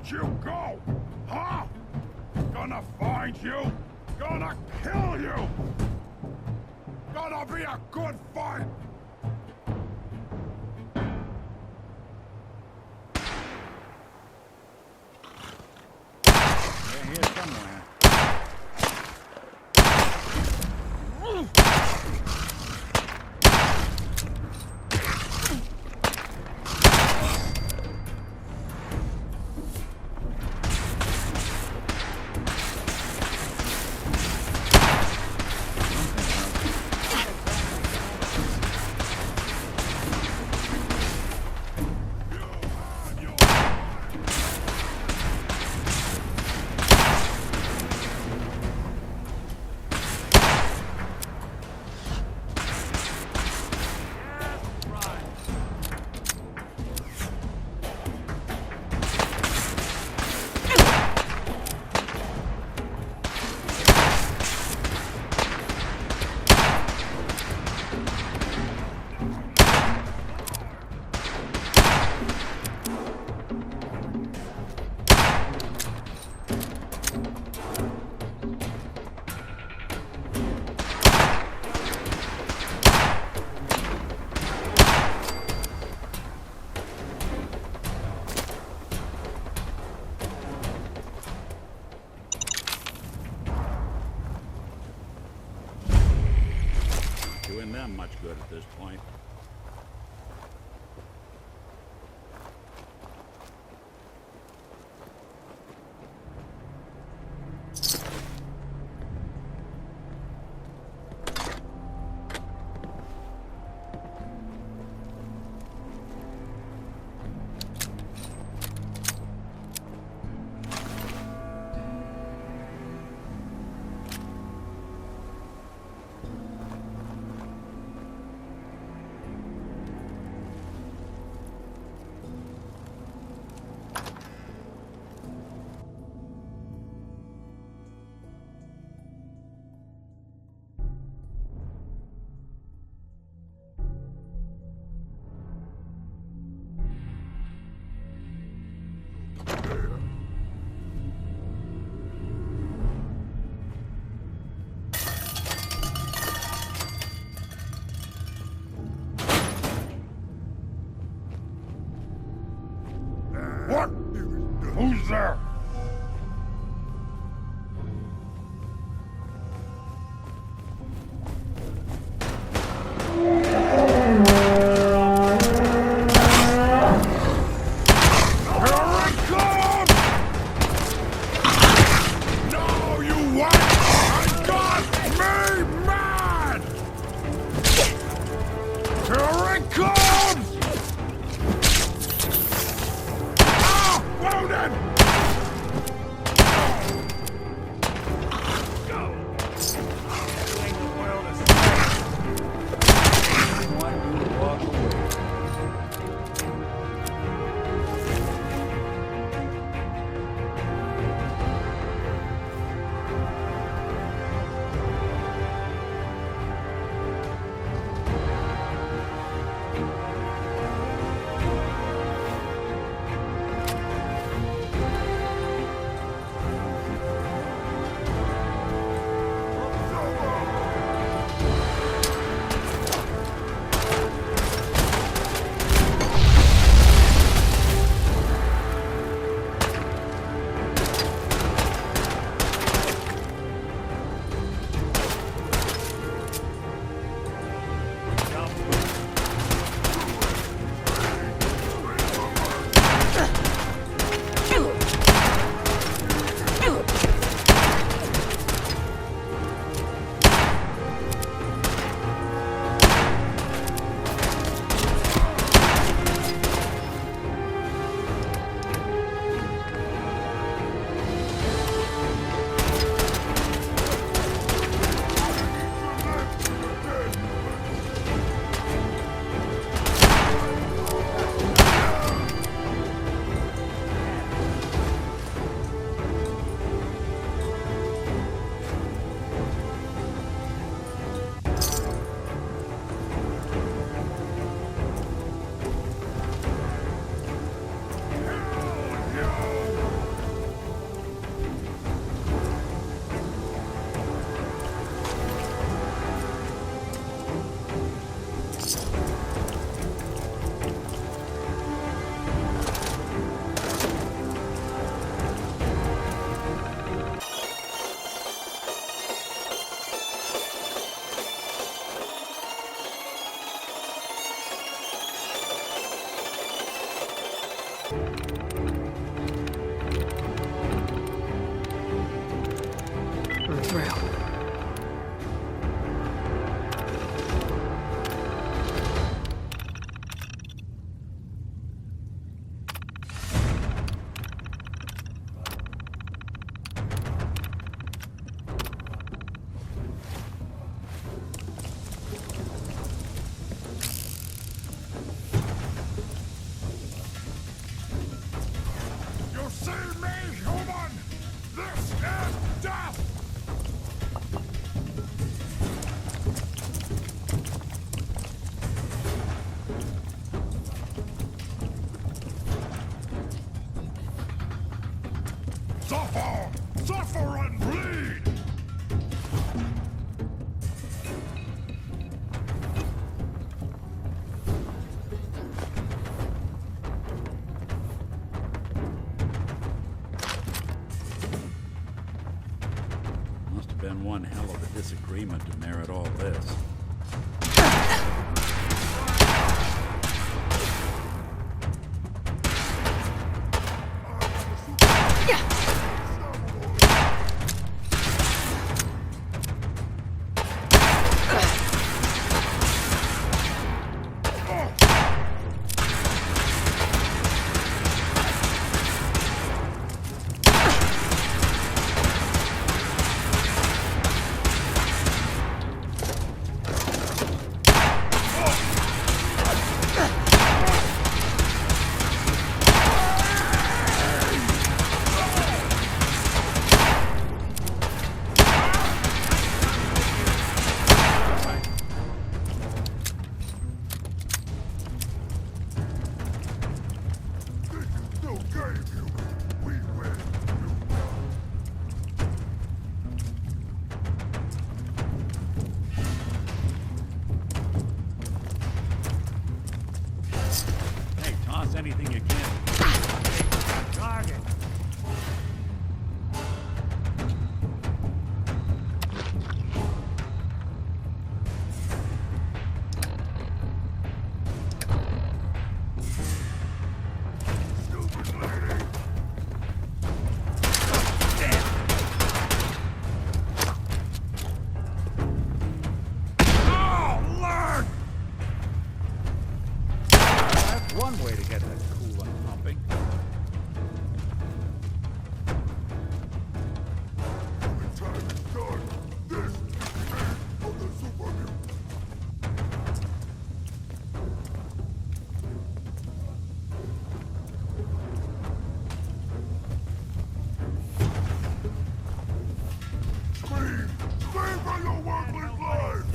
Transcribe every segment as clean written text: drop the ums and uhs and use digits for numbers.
Where'd you go? Huh? Gonna find you? Gonna kill you? Gonna be a good fight! They're here somewhere. Doing them much good at this point. What? Who's there? Suffer! Suffer and bleed! Must have been one hell of a disagreement to merit all this. Anything you can. Target. Stupid lady! One way to get that cool and pumping. The time is done. This is the end of the super mutant. Scream! Scream for your worthless life!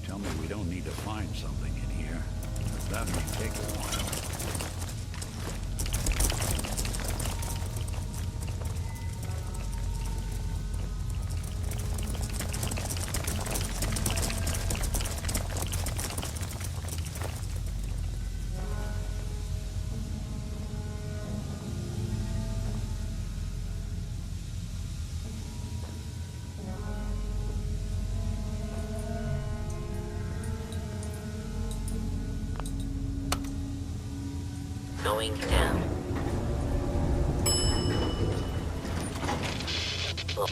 Tell me we don't need to find something in here. That may take a while. Going down. Oh.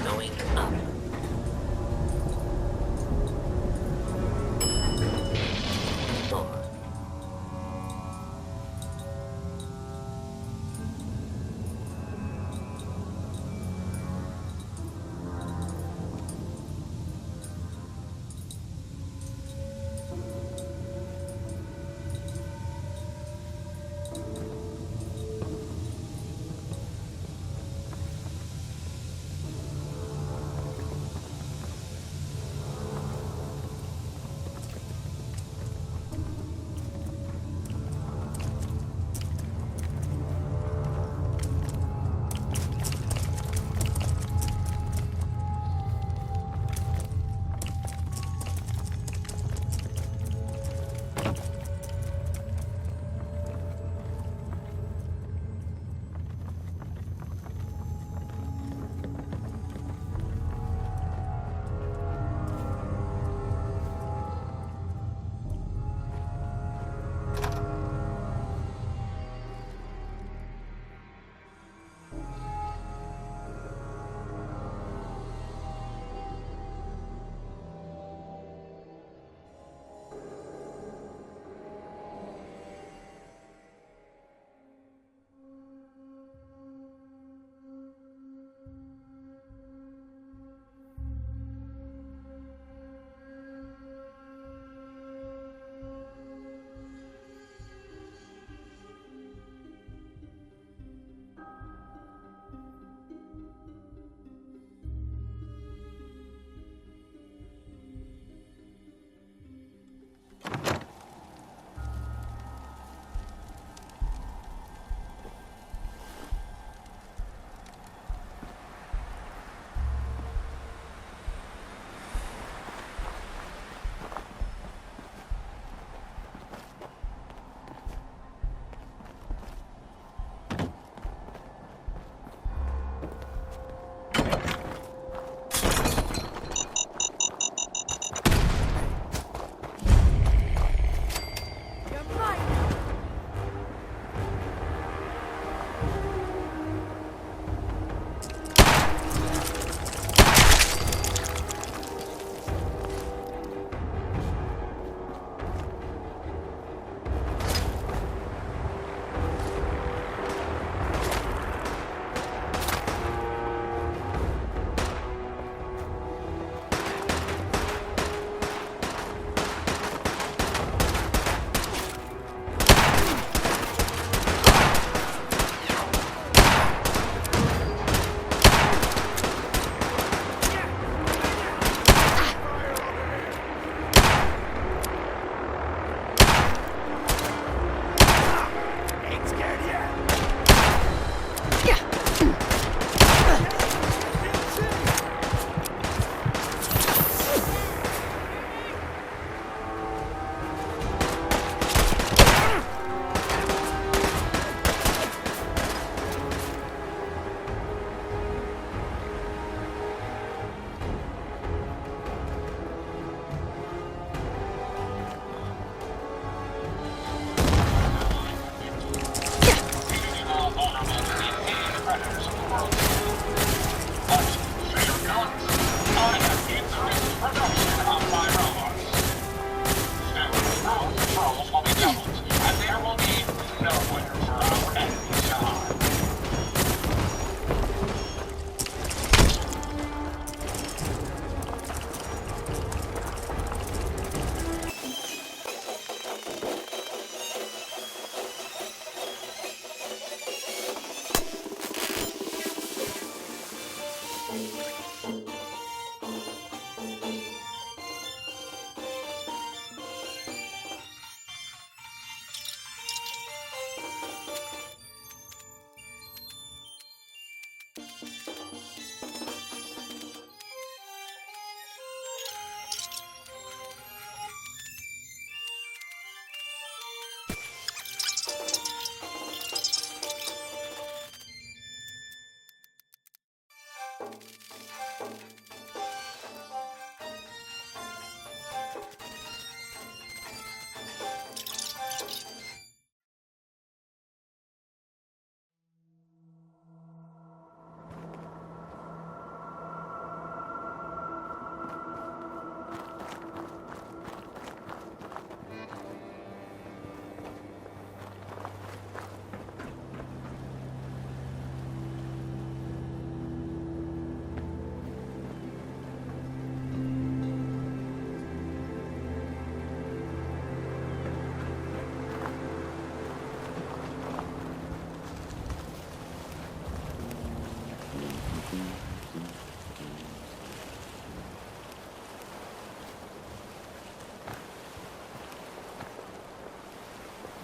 Going up. Four.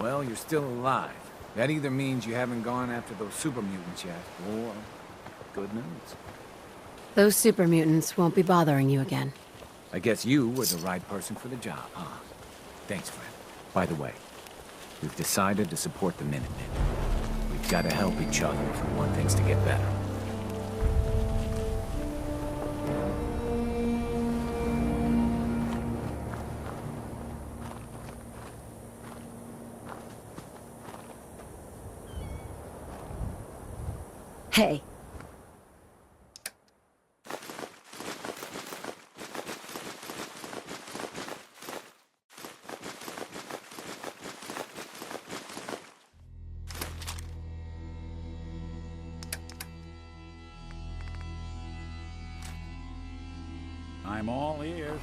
Well, you're still alive. That either means you haven't gone after those super mutants yet, or good news. Those super mutants won't be bothering you again. I guess you were the right person for the job, huh? Thanks, friend. By the way, we've decided to support the Minutemen. We've got to help each other if we want things to get better. Hey. I'm all ears.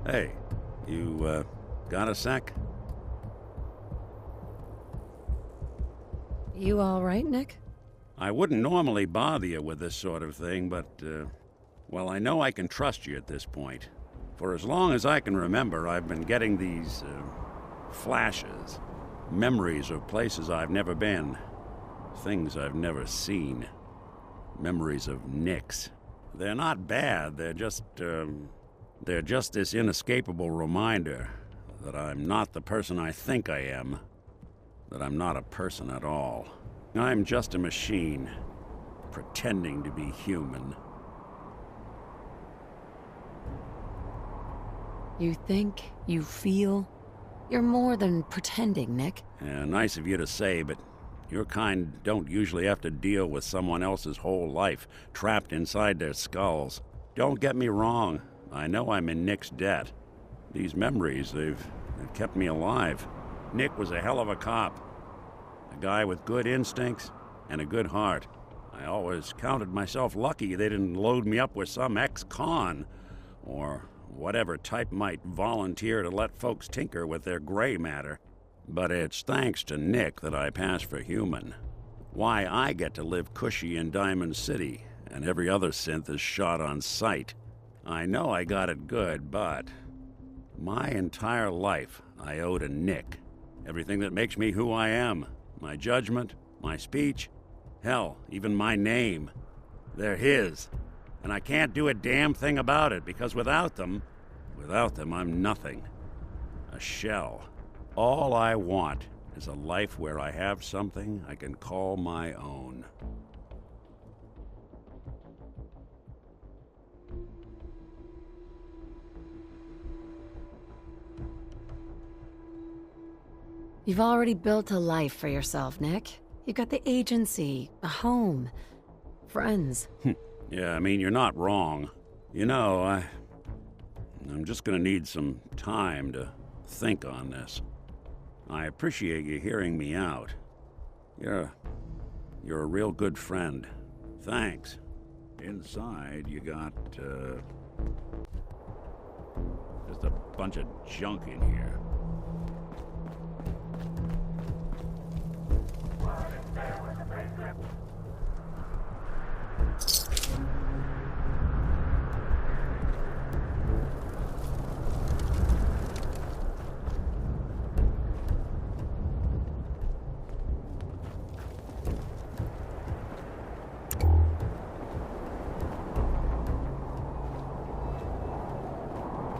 Hey, you, got a sec? You all right, Nick? I wouldn't normally bother you with this sort of thing, but, well, I know I can trust you at this point. For as long as I can remember, I've been getting these, flashes. Memories of places I've never been. Things I've never seen. Memories of Nicks. They're not bad, they're just this inescapable reminder that I'm not the person I think I am. That I'm not a person at all. I'm just a machine, pretending to be human. You think, you feel. You're more than pretending, Nick. Yeah, nice of you to say, but your kind don't usually have to deal with someone else's whole life trapped inside their skulls. Don't get me wrong. I know I'm in Nick's debt. These memories, they've kept me alive. Nick was a hell of a cop. A guy with good instincts and a good heart. I always counted myself lucky they didn't load me up with some ex-con, or whatever type might volunteer to let folks tinker with their gray matter. But it's thanks to Nick that I pass for human. Why I get to live cushy in Diamond City, and every other synth is shot on sight. I know I got it good, but my entire life I owe to Nick. Everything that makes me who I am. My judgment, my speech, hell, even my name. They're his. And I can't do a damn thing about it, because without them, I'm nothing. A shell. All I want is a life where I have something I can call my own. You've already built a life for yourself, Nick. You've got the agency, a home, Friends. Yeah, I mean, you're not wrong. You know, I'm just gonna need some time to think on this. I appreciate you hearing me out. You're a real good friend. Thanks. Inside, you got, just a bunch of junk in here.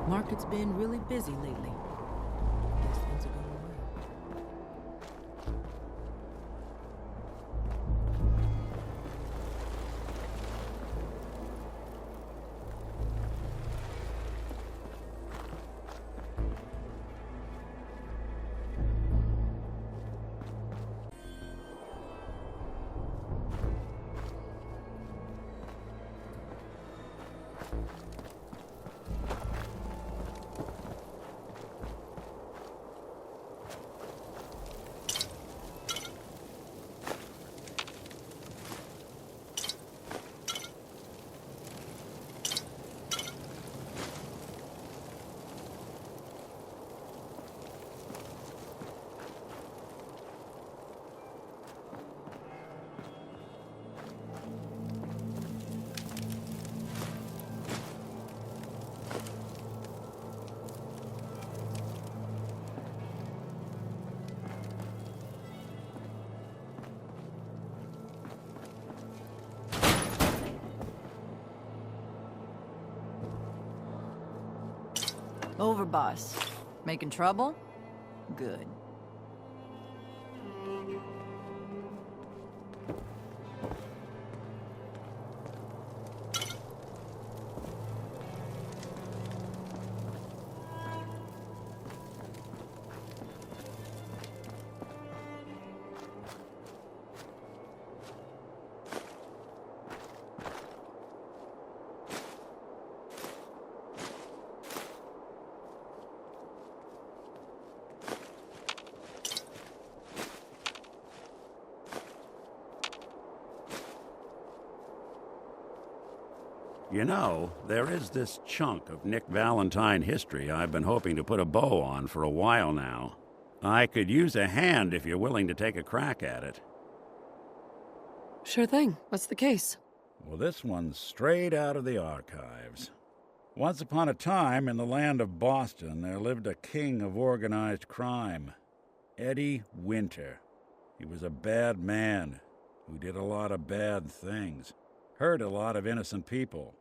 Market's been really busy lately. Guess things are going well. Over, boss. Making trouble? Good. You know, there is this chunk of Nick Valentine history I've been hoping to put a bow on for a while now. I could use a hand if you're willing to take a crack at it. Sure thing. What's the case? Well, this one's straight out of the archives. Once upon a time, in the land of Boston, there lived a king of organized crime, Eddie Winter. He was a bad man who did a lot of bad things, hurt a lot of innocent people.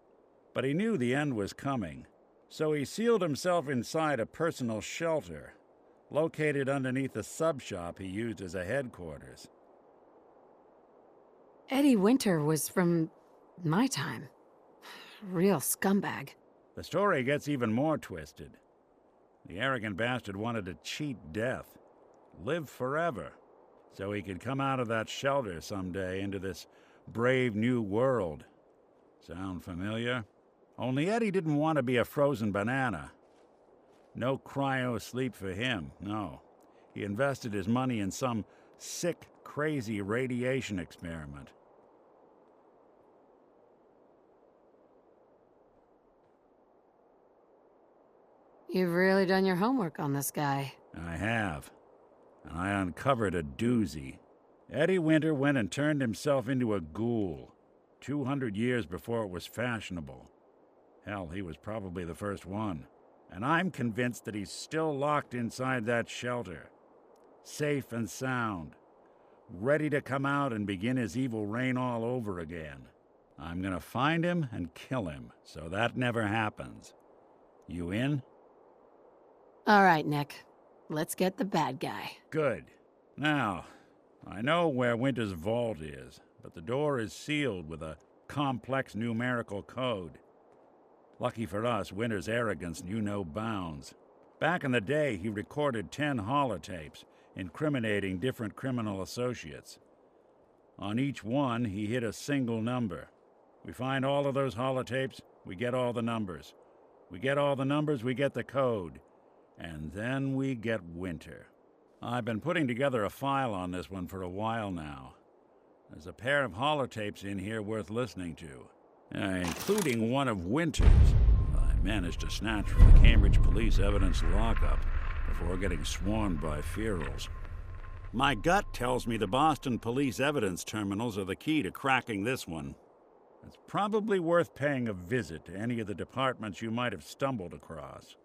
But he knew the end was coming, so he sealed himself inside a personal shelter, located underneath a sub-shop he used as a headquarters. Eddie Winter was from my time. Real scumbag. The story gets even more twisted. The arrogant bastard wanted to cheat death, live forever, so he could come out of that shelter someday into this brave new world. Sound familiar? Only Eddie didn't want to be a frozen banana. No cryo sleep for him, no. He invested his money in some sick, crazy radiation experiment. You've really done your homework on this guy. I have. And I uncovered a doozy. Eddie Winter went and turned himself into a ghoul, 200 years before it was fashionable. Hell, he was probably the first one. And I'm convinced that he's still locked inside that shelter, safe and sound, ready to come out and begin his evil reign all over again. I'm gonna find him and kill him, so that never happens. You in? All right, Nick. Let's get the bad guy. Good. Now, I know where Winter's vault is, but the door is sealed with a complex numerical code. Lucky for us, Winter's arrogance knew no bounds. Back in the day, he recorded 10 holotapes, incriminating different criminal associates. On each one, he hit a single number. We find all of those holotapes, we get all the numbers. We get all the numbers, we get the code. And then we get Winter. I've been putting together a file on this one for a while now. There's a pair of holotapes in here worth listening to, including one of Winter's. I managed to snatch from the Cambridge Police evidence lockup before getting swarmed by ferals. My gut tells me the Boston Police evidence terminals are the key to cracking this one. It's probably worth paying a visit to any of the departments you might have stumbled across.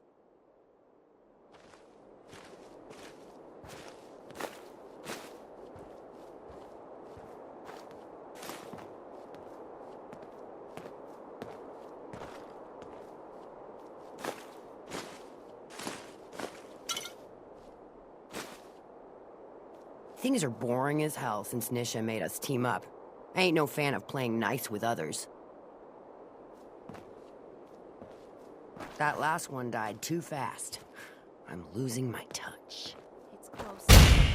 Things are boring as hell since Nisha made us team up. I ain't no fan of playing nice with others. That last one died too fast. I'm losing my touch. It's close.